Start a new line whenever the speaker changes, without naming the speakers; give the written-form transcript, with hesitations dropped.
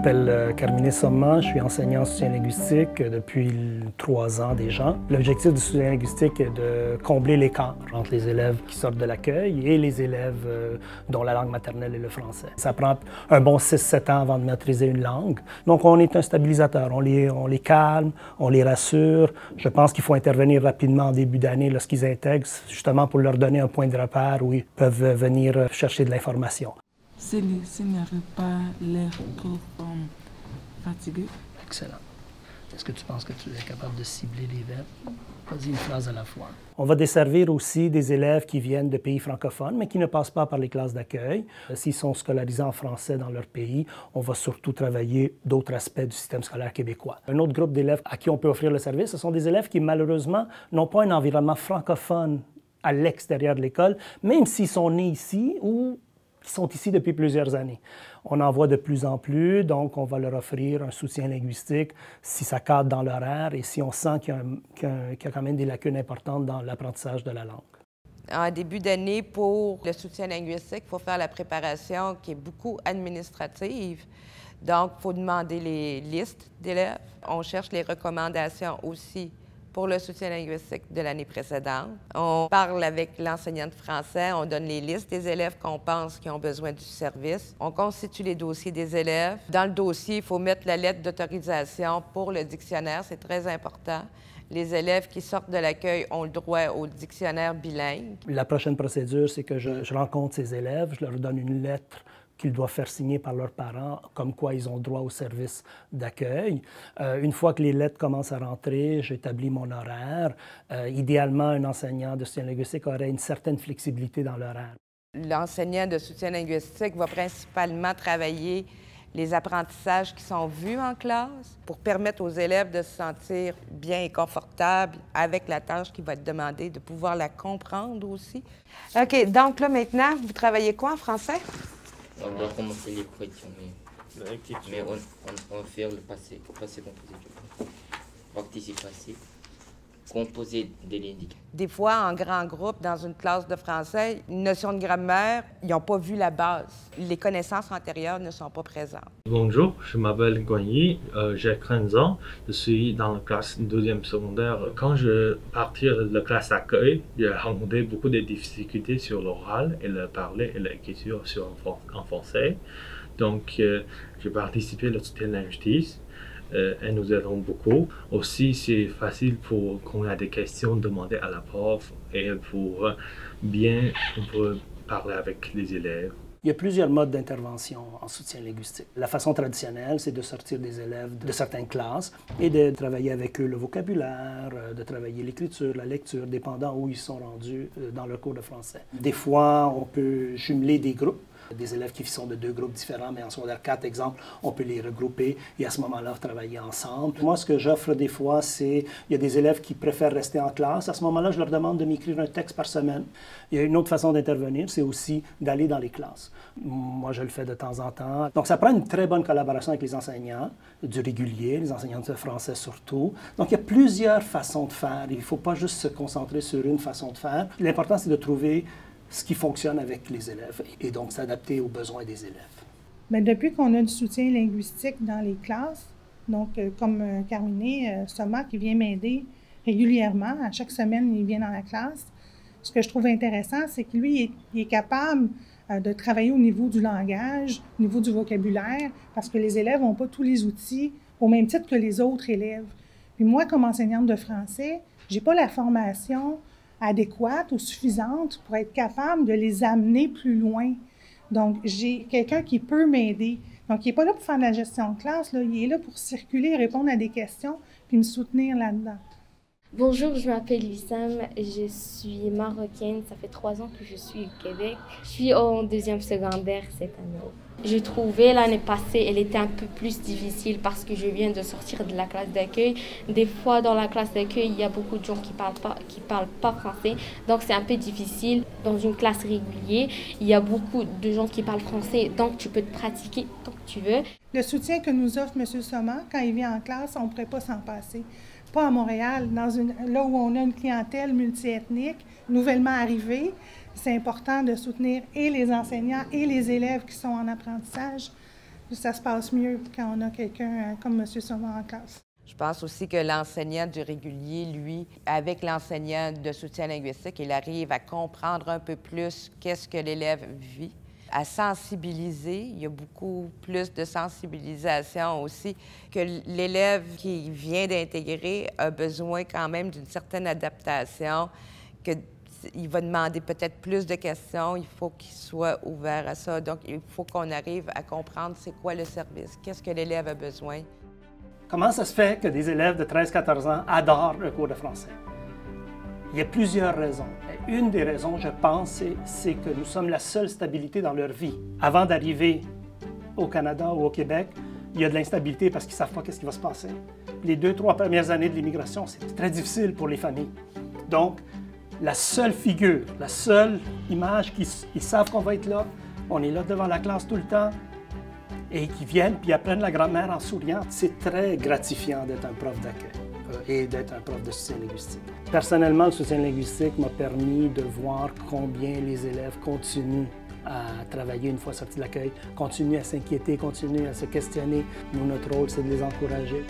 m'appelle Carmine Somma, je suis enseignant en soutien linguistique depuis 3 ans déjà. L'objectif du soutien linguistique est de combler l'écart entre les élèves qui sortent de l'accueil et les élèves dont la langue maternelle est le français. Ça prend un bon 6-7 ans avant de maîtriser une langue. Donc on est un stabilisateur, on les calme, on les rassure. Je pense qu'il faut intervenir rapidement en début d'année lorsqu'ils intègrent, justement pour leur donner un point de repère où ils peuvent venir chercher de l'information.
S'il n'arrive pas l'air trop fatigué.
Excellent. Est-ce que tu penses que tu es capable de cibler les verbes? Vas-y, une phrase à la fois. On va desservir aussi des élèves qui viennent de pays francophones, mais qui ne passent pas par les classes d'accueil. S'ils sont scolarisés en français dans leur pays, on va surtout travailler d'autres aspects du système scolaire québécois. Un autre groupe d'élèves à qui on peut offrir le service, ce sont des élèves qui, malheureusement, n'ont pas un environnement francophone à l'extérieur de l'école, même s'ils sont nés ici ou qui sont ici depuis plusieurs années. On en voit de plus en plus, donc on va leur offrir un soutien linguistique si ça cadre dans l'horaire et si on sent qu'il y a quand même des lacunes importantes dans l'apprentissage de la langue.
En début d'année, pour le soutien linguistique, il faut faire la préparation qui est beaucoup administrative. Donc, il faut demander les listes d'élèves. On cherche les recommandations aussi pour le soutien linguistique de l'année précédente. On parle avec l'enseignant de français, on donne les listes des élèves qu'on pense qui ont besoin du service. On constitue les dossiers des élèves. Dans le dossier, il faut mettre la lettre d'autorisation pour le dictionnaire, c'est très important. Les élèves qui sortent de l'accueil ont le droit au dictionnaire bilingue. La
prochaine procédure, c'est que je rencontre ces élèves, je leur donne une lettre qu'ils doivent faire signer par leurs parents, comme quoi ils ont droit au service d'accueil. Une fois que les lettres commencent à rentrer, j'établis mon horaire. Idéalement, un enseignant de soutien linguistique aurait une certaine flexibilité dans l'horaire.
L'enseignant de soutien linguistique va principalement travailler les apprentissages qui sont vus en classe pour permettre aux élèves de se sentir bien et confortables avec la tâche qui va être demandée, de pouvoir la comprendre aussi. OK, donc là, maintenant, vous travaillez quoi en français?
On va commencer l'écriture, mais on va faire le passé composé. Participe passé, composé de l'indicatif.
Des fois, en grand groupe, dans une classe de français, une notion de grammaire, ils n'ont pas vu la base. Les connaissances antérieures ne sont pas présentes.
Bonjour, je m'appelle Guanyi, j'ai 15 ans, je suis dans la classe 2e secondaire. Quand je partais de la classe d'accueil, j'ai rencontré beaucoup de difficultés sur l'oral et le parler et l'écriture en français. Donc, j'ai participé à la soutien linguistique. Et nous aidons beaucoup. Aussi, c'est facile pour quand il y a des questions, demander à la prof et pour bien parler avec les élèves.
Il y a plusieurs modes d'intervention en soutien linguistique. La façon traditionnelle, c'est de sortir des élèves de certaines classes et de travailler avec eux le vocabulaire, de travailler l'écriture, la lecture, dépendant où ils sont rendus dans leur cours de français. Des fois, on peut jumeler des groupes. Des élèves qui sont de 2 groupes différents, mais en secondaire 4, exemple, on peut les regrouper et à ce moment-là, travailler ensemble. Moi, ce que j'offre des fois, c'est, il y a des élèves qui préfèrent rester en classe. À ce moment-là, je leur demande de m'écrire un texte par semaine. Il y a une autre façon d'intervenir, c'est aussi d'aller dans les classes. Moi, je le fais de temps en temps. Donc, ça prend une très bonne collaboration avec les enseignants, du régulier, les enseignants de français surtout. Donc, il y a plusieurs façons de faire. Il ne faut pas juste se concentrer sur une façon de faire. L'important, c'est de trouver ce qui fonctionne avec les élèves et donc s'adapter aux besoins des élèves.
Bien, depuis qu'on a du soutien linguistique dans les classes, donc comme Carmine Somma qui vient m'aider régulièrement, à chaque semaine il vient dans la classe, ce que je trouve intéressant, c'est que lui, il est capable de travailler au niveau du langage, au niveau du vocabulaire, parce que les élèves n'ont pas tous les outils au même titre que les autres élèves. Puis moi, comme enseignante de français, je n'ai pas la formation adéquate ou suffisante pour être capable de les amener plus loin. Donc, j'ai quelqu'un qui peut m'aider. Donc, il n'est pas là pour faire de la gestion de classe, là. Il est là pour circuler, répondre à des questions, puis me soutenir là-dedans.
Bonjour, je m'appelle Wissam, je suis marocaine, ça fait 3 ans que je suis au Québec. Je suis en 2e secondaire cette année. Je trouvais l'année passée, elle était un peu plus difficile parce que je viens de sortir de la classe d'accueil. Des fois, dans la classe d'accueil, il y a beaucoup de gens qui parlent pas français, donc c'est un peu difficile. Dans une classe régulière, il y a beaucoup de gens qui parlent français, donc tu peux te pratiquer tant que tu veux.
Le soutien que nous offre M. Somma, quand il vient en classe, on ne pourrait pas s'en passer. Pas à Montréal, là où on a une clientèle multiethnique, nouvellement arrivée. C'est important de soutenir et les enseignants et les élèves qui sont en apprentissage. Ça se passe mieux quand on a quelqu'un comme M. Soma en classe.
Je pense aussi que l'enseignant du régulier, lui, avec l'enseignant de soutien linguistique, il arrive à comprendre un peu plus qu'est-ce que l'élève vit, à sensibiliser. Il y a beaucoup plus de sensibilisation aussi, que l'élève qui vient d'intégrer a besoin quand même d'une certaine adaptation, qu'il va demander peut-être plus de questions, il faut qu'il soit ouvert à ça. Donc, il faut qu'on arrive à comprendre c'est quoi le service, qu'est-ce que l'élève a besoin.
Comment ça se fait que des élèves de 13-14 ans adorent le cours de français? Il y a plusieurs raisons. Une des raisons, je pense, c'est que nous sommes la seule stabilité dans leur vie. Avant d'arriver au Canada ou au Québec, il y a de l'instabilité parce qu'ils ne savent pas qu'est-ce qui va se passer. Les 2-3 premières années de l'immigration, c'est très difficile pour les familles. Donc, la seule figure, la seule image qu'ils savent qu'on va être là, on est là devant la classe tout le temps, et qui viennent puis apprennent la grammaire en souriant, c'est très gratifiant d'être un prof d'accueil et d'être un prof de soutien linguistique. Personnellement, le soutien linguistique m'a permis de voir combien les élèves continuent à travailler une fois sortis de l'accueil, continuent à s'inquiéter, continuent à se questionner. Nous, notre rôle, c'est de les encourager.